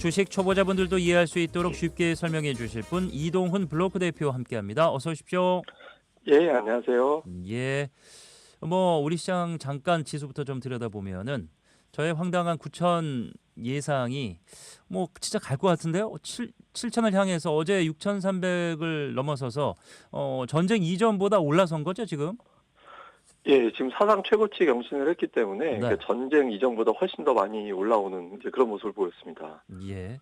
주식 초보자분들도 이해할 수 있도록 쉽게 설명해 주실 분 이동훈 블로크 대표와 함께합니다. 어서 오십시오. 예, 안녕하세요. 예. 우리 시장 잠깐 지수부터 좀 들여다보면은 저의 황당한 9천 예상이 진짜 갈 것 같은데요. 7천을 향해서 어제 6,300을 넘어서서 전쟁 이전보다 올라선 거죠, 지금? 예, 지금 사상 최고치 경신을 했기 때문에 네. 전쟁 이전보다 훨씬 더 많이 올라오는 이제 그런 모습을 보였습니다. 예.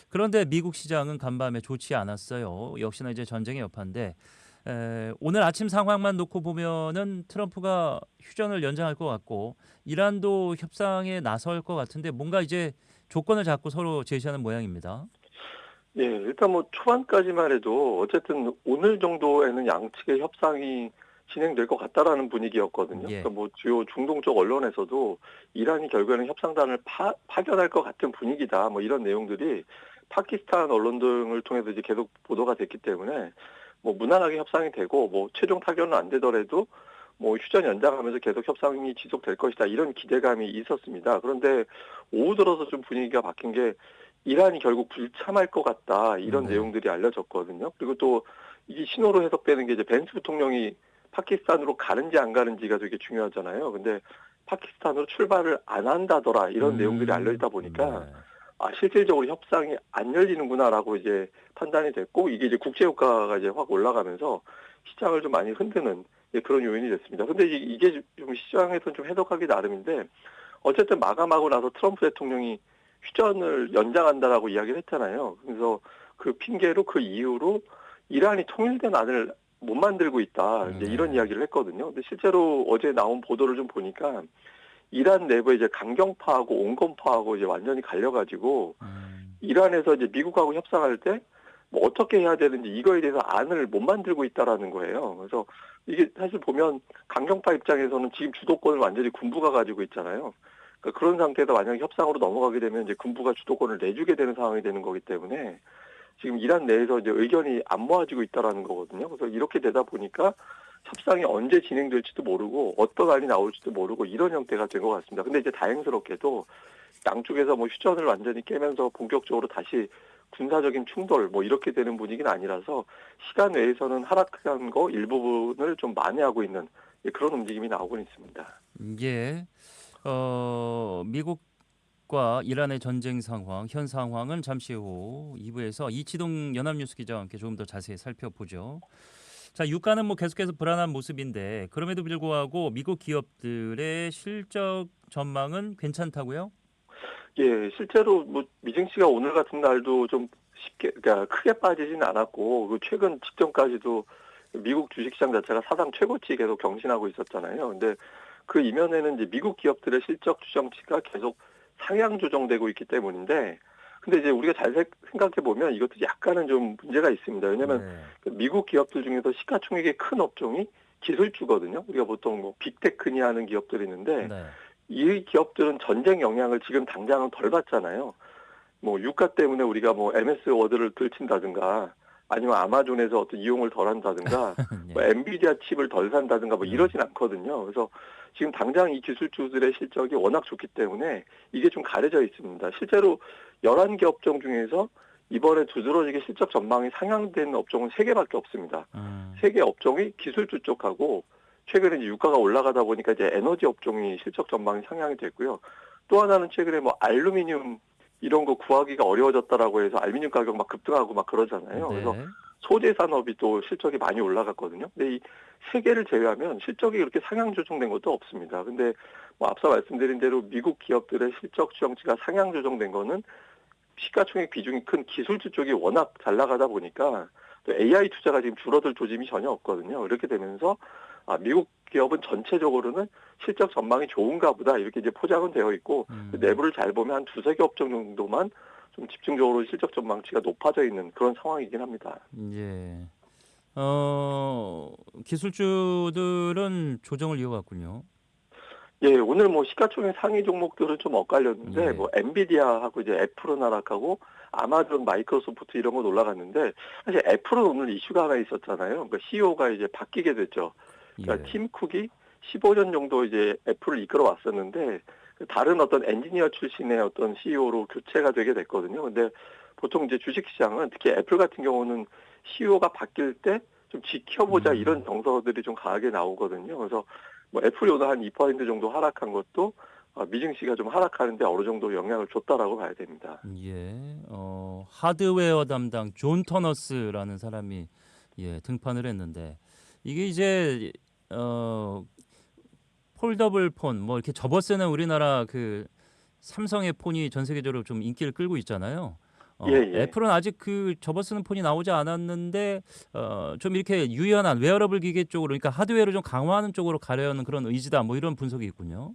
그런데 미국 시장은 간밤에 좋지 않았어요. 역시나 이제 전쟁의 여파인데 오늘 아침 상황만 놓고 보면은 트럼프가 휴전을 연장할 것 같고 이란도 협상에 나설 것 같은데 뭔가 이제 조건을 잡고 서로 제시하는 모양입니다. 예, 일단 초반까지만 해도 어쨌든 오늘 정도에는 양측의 협상이 진행될 것 같다라는 분위기였거든요. 예. 그러니까 주요 중동 쪽 언론에서도 이란이 결국에는 협상단을 파견할 것 같은 분위기다. 이런 내용들이 파키스탄 언론 등을 통해서 이제 계속 보도가 됐기 때문에 무난하게 협상이 되고 최종 타결은 안 되더라도 휴전 연장하면서 계속 협상이 지속될 것이다. 이런 기대감이 있었습니다. 그런데 오후 들어서 좀 분위기가 바뀐 게 이란이 결국 불참할 것 같다. 이런 네. 내용들이 알려졌거든요. 그리고 또 이게 신호로 해석되는 게 이제 벤스 부통령이 파키스탄으로 가는지 안 가는지가 되게 중요하잖아요. 근데 파키스탄으로 출발을 안 한다더라. 이런 내용들이 알려지다 보니까 네. 실질적으로 협상이 안 열리는구나라고 이제 판단이 됐고, 이게 이제 국제 유가가 이제 확 올라가면서 시장을 좀 많이 흔드는 그런 요인이 됐습니다. 근데 이게 좀 시장에서는 좀 해석하기 나름인데, 어쨌든 마감하고 나서 트럼프 대통령이 휴전을 연장한다라고 이야기를 했잖아요. 그래서 그 핑계로 그 이유로 이란이 통일된 안을 못 만들고 있다. 이제 이런 네. 이야기를 했거든요. 근데 실제로 어제 나온 보도를 좀 보니까 이란 내부에 이제 강경파하고 온건파하고 이제 완전히 갈려가지고 이란에서 이제 미국하고 협상할 때 어떻게 해야 되는지 이거에 대해서 안을 못 만들고 있다라는 거예요. 그래서 이게 사실 보면 강경파 입장에서는 지금 주도권을 완전히 군부가 가지고 있잖아요. 그러니까 그런 상태에서 만약에 협상으로 넘어가게 되면 이제 군부가 주도권을 내주게 되는 상황이 되는 거기 때문에 지금 이란 내에서 이제 의견이 안 모아지고 있다라는 거거든요. 그래서 이렇게 되다 보니까 협상이 언제 진행될지도 모르고 어떤 안이 나올지도 모르고 이런 형태가 된 것 같습니다. 근데 이제 다행스럽게도 양쪽에서 휴전을 완전히 깨면서 본격적으로 다시 군사적인 충돌 이렇게 되는 분위기는 아니라서 시간 외에서는 하락한 거 일부분을 좀 만회하고 있는 그런 움직임이 나오고 있습니다. 예. 미국과 이란의 전쟁 상황, 현 상황은 잠시 후 2부에서 이치동 연합뉴스 기자와 함께 조금 더 자세히 살펴보죠. 자, 유가는 계속해서 불안한 모습인데 그럼에도 불구하고 미국 기업들의 실적 전망은 괜찮다고요? 예, 실제로 미증시가 오늘 같은 날도 좀 그러니까 크게 빠지진 않았고, 최근 직전까지도 미국 주식시장 자체가 사상 최고치 계속 경신하고 있었잖아요. 근데 그 이면에는 이제 미국 기업들의 실적 추정치가 계속 상향 조정되고 있기 때문인데, 근데 이제 우리가 잘 생각해 보면 이것도 약간은 좀 문제가 있습니다. 왜냐하면 네. 미국 기업들 중에서 시가총액의 큰 업종이 기술주거든요. 우리가 보통 빅테크니 하는 기업들이 있는데, 네. 이 기업들은 전쟁 영향을 지금 당장은 덜 받잖아요. 유가 때문에 우리가 MS 워드를 들친다든가 아니면 아마존에서 어떤 이용을 덜 한다든가 네. 엔비디아 칩을 덜 산다든가 음. 이러진 않거든요. 그래서 지금 당장 이 기술주들의 실적이 워낙 좋기 때문에 이게 좀 가려져 있습니다. 실제로 11개 업종 중에서 이번에 두드러지게 실적 전망이 상향된 업종은 3개밖에 없습니다. 음. 3개 업종이 기술주 쪽하고 최근에 이제 유가가 올라가다 보니까 이제 에너지 업종이 실적 전망이 상향이 됐고요. 또 하나는 최근에 알루미늄 이런 거 구하기가 어려워졌다라고 해서 알루미늄 가격 막 급등하고 막 그러잖아요. 그래서 네. 소재 산업이 또 실적이 많이 올라갔거든요. 근데 이 세 개를 제외하면 실적이 그렇게 상향 조정된 것도 없습니다. 근데 앞서 말씀드린 대로 미국 기업들의 실적 추정치가 상향 조정된 거는 시가총액 비중이 큰 기술주 쪽이 워낙 잘 나가다 보니까 또 AI 투자가 지금 줄어들 조짐이 전혀 없거든요. 이렇게 되면서 미국 기업은 전체적으로는 실적 전망이 좋은가 보다 이렇게 이제 포장은 되어 있고 내부를 잘 보면 한 두세 개 업종 정도만 좀 집중적으로 실적 전망치가 높아져 있는 그런 상황이긴 합니다. 예. 기술주들은 조정을 이어갔군요. 예, 오늘 시가총액 상위 종목들은 좀 엇갈렸는데 예. 엔비디아하고 이제 애플은 하락하고 아마존, 마이크로소프트 이런 건 올라갔는데 사실 애플은 오늘 이슈가 하나 있었잖아요. 그러니까 CEO가 이제 바뀌게 됐죠. 그러니까 예. 팀 쿡이 15년 정도 이제 애플을 이끌어 왔었는데 다른 어떤 엔지니어 출신의 어떤 CEO로 교체가 되게 됐거든요. 근데 보통 이제 주식시장은 특히 애플 같은 경우는 CEO가 바뀔 때 좀 지켜보자 이런 정서들이 좀 강하게 나오거든요. 그래서 뭐 애플이 오늘 한 2% 정도 하락한 것도 미증시가 좀 하락하는데 어느 정도 영향을 줬다라고 봐야 됩니다. 예. 하드웨어 담당 존 터너스라는 사람이 등판을 했는데 이게 이제 어 폴더블 폰 뭐 이렇게 접어 쓰는 우리나라 그 삼성의 폰이 전 세계적으로 좀 인기를 끌고 있잖아요. 예예. 애플은 아직 그 접어 쓰는 폰이 나오지 않았는데 좀 이렇게 유연한 웨어러블 기계 쪽으로 그러니까 하드웨어를 좀 강화하는 쪽으로 가려는 그런 의지다. 뭐 이런 분석이 있군요.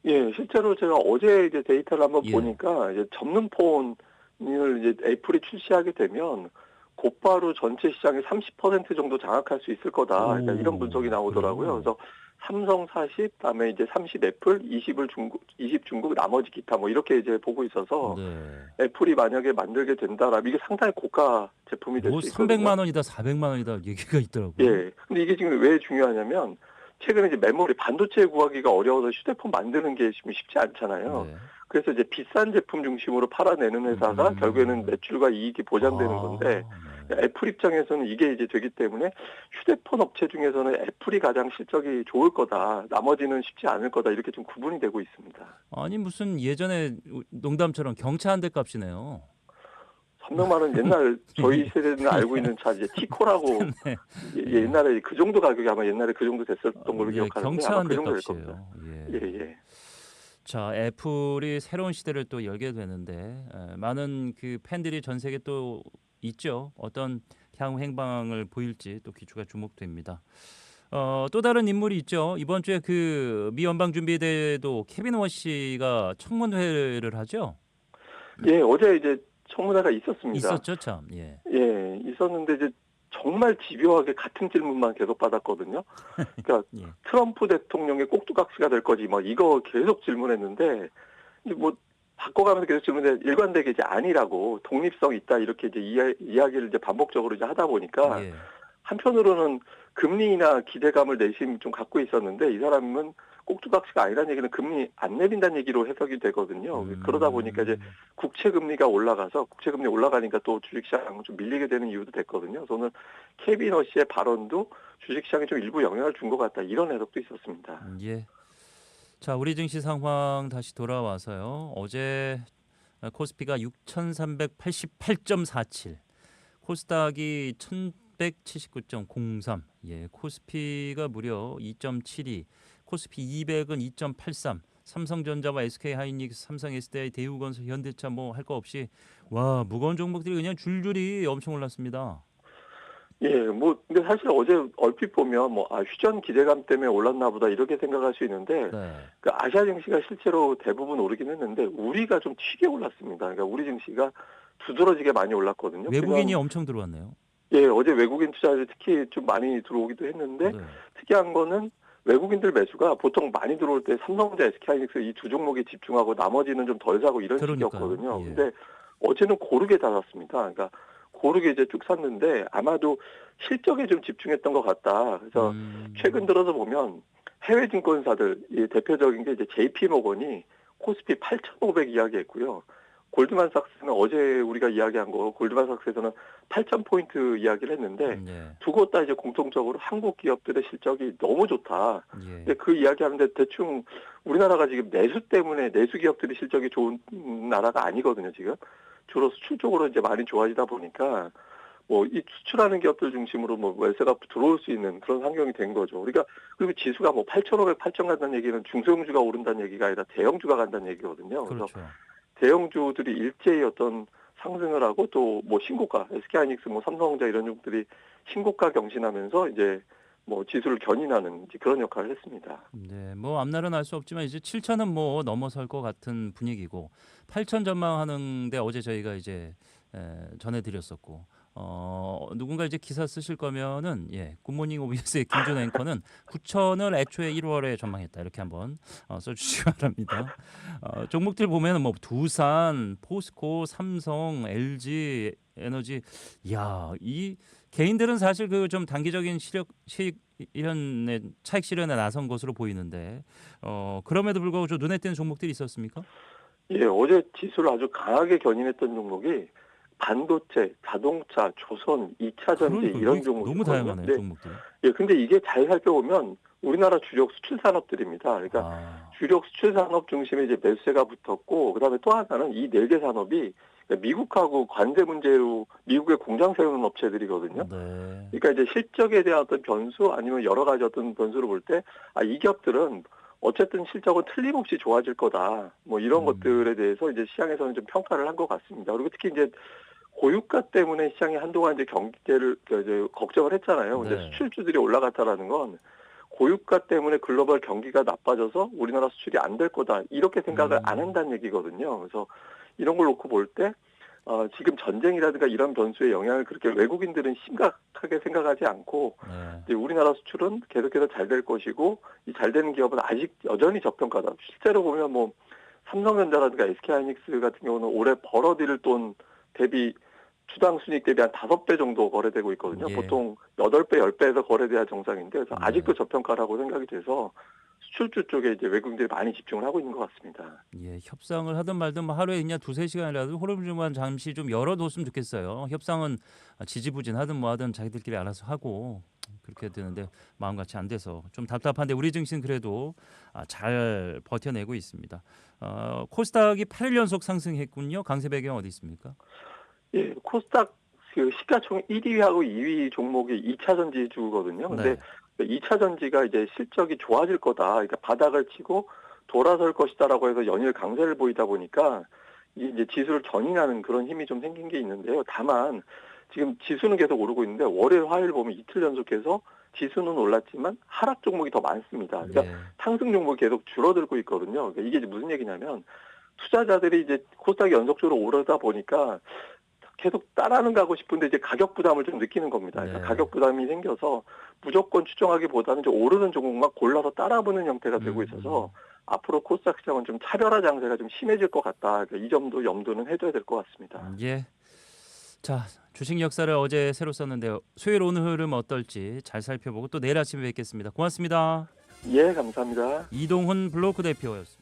예, 실제로 제가 어제 이제 데이터를 한번 예. 보니까 이제 접는 폰을 이제 애플이 출시하게 되면 곧바로 전체 시장의 30% 정도 장악할 수 있을 거다. 그러니까 이런 분석이 오, 나오더라고요. 그래요? 그래서 삼성 40, 다음에 이제 30 애플, 20을 중국, 20 중국, 나머지 기타 뭐 이렇게 이제 보고 있어서 네. 애플이 만약에 만들게 된다라면 이게 상당히 고가 제품이 될 뭐 수 있거든요. 300만 원이다, 400만 원이다 얘기가 있더라고요. 예. 근데 이게 지금 왜 중요하냐면 최근에 이제 메모리 반도체 구하기가 어려워서 휴대폰 만드는 게 지금 쉽지 않잖아요. 네. 그래서 이제 비싼 제품 중심으로 팔아내는 회사가 결국에는 음. 매출과 이익이 보장되는 건데 아, 네. 애플 입장에서는 이게 이제 되기 때문에 휴대폰 업체 중에서는 애플이 가장 실적이 좋을 거다. 나머지는 쉽지 않을 거다. 이렇게 좀 구분이 되고 있습니다. 아니 무슨 예전에 농담처럼 경차 한 대 값이네요. 300만 원 옛날 저희 세대는 알고 있는 차 이제 티코라고 네. 예. 옛날에 그 정도 가격이 아마 옛날에 그 정도 됐었던 걸로 예, 기억하는데 경차 아마 한 그 대 정도 될 겁니다. 값이에요. 예. 예, 예. 자, 애플이 새로운 시대를 또 열게 되는데 많은 그 팬들이 전 세계 또 있죠. 어떤 향후 행방을 보일지 또 귀추가 주목됩니다. 또 다른 인물이 있죠. 이번 주에 그 미 연방준비대회도 케빈 워시가 청문회를 하죠. 예, 어제 이제 청문회가 있었습니다. 있었죠, 참. 예. 예, 있었는데 이제 정말 집요하게 같은 질문만 계속 받았거든요. 그러니까 예. 트럼프 대통령의 꼭두각시가 될 거지 뭐 이거 계속 질문했는데 이제 뭐 바꿔가면서 계속 질문했는데 일관되게 이제 아니라고 독립성 있다 이렇게 이제 이야기를 이제 반복적으로 이제 하다 보니까 예. 한편으로는 금리나 기대감을 내심 좀 갖고 있었는데 이 사람은 꼭두각시가 아니라는 얘기는 금리 안 내린다는 얘기로 해석이 되거든요. 그러다 보니까 이제 음. 국채 금리가 올라가서 국채 금리 올라가니까 또 주식시장 좀 밀리게 되는 이유도 됐거든요. 저는 케빈 허씨의 발언도 주식시장에 좀 일부 영향을 준 것 같다 이런 해석도 있었습니다. 예. 자, 우리 증시 상황 다시 돌아와서요. 어제 코스피가 6,388.47, 코스닥이 1,179.03, 예, 코스피가 무려 2.72, 코스피 200은 2.83, 삼성전자와 SK하이닉스, 삼성 SDI, 대우건설, 현대차 뭐 할 거 없이 와 무거운 종목들이 그냥 줄줄이 엄청 올랐습니다. 예, 뭐 근데 사실 어제 얼핏 보면 뭐 휴전 기대감 때문에 올랐나 보다 이렇게 생각할 수 있는데 네. 그 아시아 증시가 실제로 대부분 오르긴 했는데 우리가 좀 튀게 올랐습니다. 그러니까 우리 증시가 두드러지게 많이 올랐거든요. 외국인이 그냥 엄청 들어왔네요. 예, 어제 외국인 투자자 특히 좀 많이 들어오기도 했는데 네. 특이한 거는 외국인들 매수가 보통 많이 들어올 때 삼성전자, SK하이닉스 이 두 종목에 집중하고 나머지는 좀 덜 사고 이런 그러니까요. 식이었거든요. 예. 근데 어제는 고르게 닫았습니다. 그러니까 고르게 이제 쭉 샀는데 아마도 실적에 좀 집중했던 것 같다. 그래서 최근 들어서 보면 해외 증권사들 이 대표적인 게 이제 JP 모건이 코스피 8,500 이야기했고요. 골드만삭스는 어제 우리가 이야기한 거 골드만삭스에서는 8,000포인트 이야기를 했는데 예. 두 곳 다 이제 공통적으로 한국 기업들의 실적이 너무 좋다. 예. 근데 그 이야기하는데 대충 우리나라가 지금 내수 때문에 내수 기업들이 실적이 좋은 나라가 아니거든요, 지금. 주로 수출 쪽으로 이제 많이 좋아지다 보니까 뭐 이 수출하는 기업들 중심으로 뭐 월세가 들어올 수 있는 그런 환경이 된 거죠. 우리가 그리고 지수가 뭐 8,500, 8,000 간다는 얘기는 중소형주가 오른다는 얘기가 아니라 대형주가 간다는 얘기거든요. 그래서 그렇죠. 대형주들이 일제히 어떤 상승을 하고 또 뭐 신고가, SK하이닉스, 뭐 삼성전자 이런 종들이 신고가 경신하면서 이제 뭐 지수를 견인하는 이제 그런 역할을 했습니다. 네, 뭐 앞날은 알 수 없지만 이제 7천은 뭐 넘어설 것 같은 분위기고 8천 전망하는데 어제 저희가 이제 전해드렸었고 누군가 이제 기사 쓰실 거면은 굿모닝 OBS의 김준 앵커는 9천을 애초에 1월에 전망했다 이렇게 한번 써주시기 바랍니다. 종목들 보면은 뭐 두산, 포스코, 삼성, LG 에너지, 이 개인들은 사실 그 좀 단기적인 수익 실현의 차익 실현에 나선 것으로 보이는데 그럼에도 불구하고 좀 눈에 띄는 종목들이 있었습니까? 예, 어제 지수를 아주 강하게 견인했던 종목이 반도체, 자동차, 조선, 2차 전지 그러니까 이런 너무 종목이거든요. 다양하네 네, 종목들이. 예, 근데 이게 잘 살펴보면 우리나라 주력 수출 산업들입니다. 그러니까 아, 주력 수출 산업 중심에 이제 매수세가 붙었고, 그다음에 또 하나는 이 네 개 산업이 미국하고 관세 문제로 미국에 공장 세우는 업체들이거든요. 네. 그러니까 이제 실적에 대한 어떤 변수 아니면 여러 가지 어떤 변수를 볼 때, 이 기업들은 어쨌든 실적은 틀림없이 좋아질 거다. 뭐 이런 음, 것들에 대해서 이제 시장에서는 좀 평가를 한 것 같습니다. 그리고 특히 이제 고유가 때문에 시장이 한동안 이제 경기를 이제 걱정을 했잖아요. 근데 네. 수출주들이 올라갔다라는 건 고유가 때문에 글로벌 경기가 나빠져서 우리나라 수출이 안 될 거다. 이렇게 생각을 안 음, 한다는 얘기거든요. 그래서 이런 걸 놓고 볼 때 지금 전쟁이라든가 이런 변수의 영향을 그렇게 외국인들은 심각하게 생각하지 않고 네. 이제 우리나라 수출은 계속해서 잘 될 것이고 이 잘 되는 기업은 아직 여전히 저평가다. 실제로 보면 뭐 삼성전자라든가 SK하이닉스 같은 경우는 올해 벌어들일 돈 대비 주당 순이익 대비 한 5배 정도 거래되고 있거든요. 예. 보통 8배, 10배에서 거래돼야 정상인데 그래서 네. 아직도 저평가라고 생각이 돼서 수출주 쪽에 이제 외국인들이 많이 집중을 하고 있는 것 같습니다. 협상을 하든 말든 뭐 하루에 그냥 두세 시간이라도 호르무즈만 잠시 좀 열어뒀으면 좋겠어요. 협상은 지지부진하든 뭐 하든 자기들끼리 알아서 하고 그렇게 되는데 마음같이 안 돼서 좀 답답한데 우리 증시는 그래도 잘 버텨내고 있습니다. 코스닥이 8일 연속 상승했군요. 강세 배경 어디 있습니까? 예, 코스닥 그 시가총 1위하고 2위 종목이 2차 전지주거든요. 근데 네. 2차 전지가 이제 실적이 좋아질 거다. 그러니까 바닥을 치고 돌아설 것이다라고 해서 연일 강세를 보이다 보니까 이제 지수를 견인하는 그런 힘이 좀 생긴 게 있는데요. 다만 지금 지수는 계속 오르고 있는데 월요일, 화요일 보면 이틀 연속해서 지수는 올랐지만 하락 종목이 더 많습니다. 그러니까 예. 상승 종목이 계속 줄어들고 있거든요. 그러니까 이게 이제 무슨 얘기냐면 투자자들이 이제 코스닥이 연속적으로 오르다 보니까 계속 따라는 가고 싶은데 이제 가격 부담을 좀 느끼는 겁니다. 그러니까 네. 가격 부담이 생겨서 무조건 추종하기보다는 이제 오르는 종목만 골라서 따라보는 형태가 되고 있어서 음. 앞으로 코스닥 시장은 좀 차별화 장세가 좀 심해질 것 같다. 그러니까 이 점도 염두는 해둬야 될 것 같습니다. 예. 자, 주식 역사를 어제 새로 썼는데요. 수요일 오늘 흐름 어떨지 잘 살펴보고 또 내일 아침에 뵙겠습니다. 고맙습니다. 예, 감사합니다. 이동훈 블로크 대표였습니다.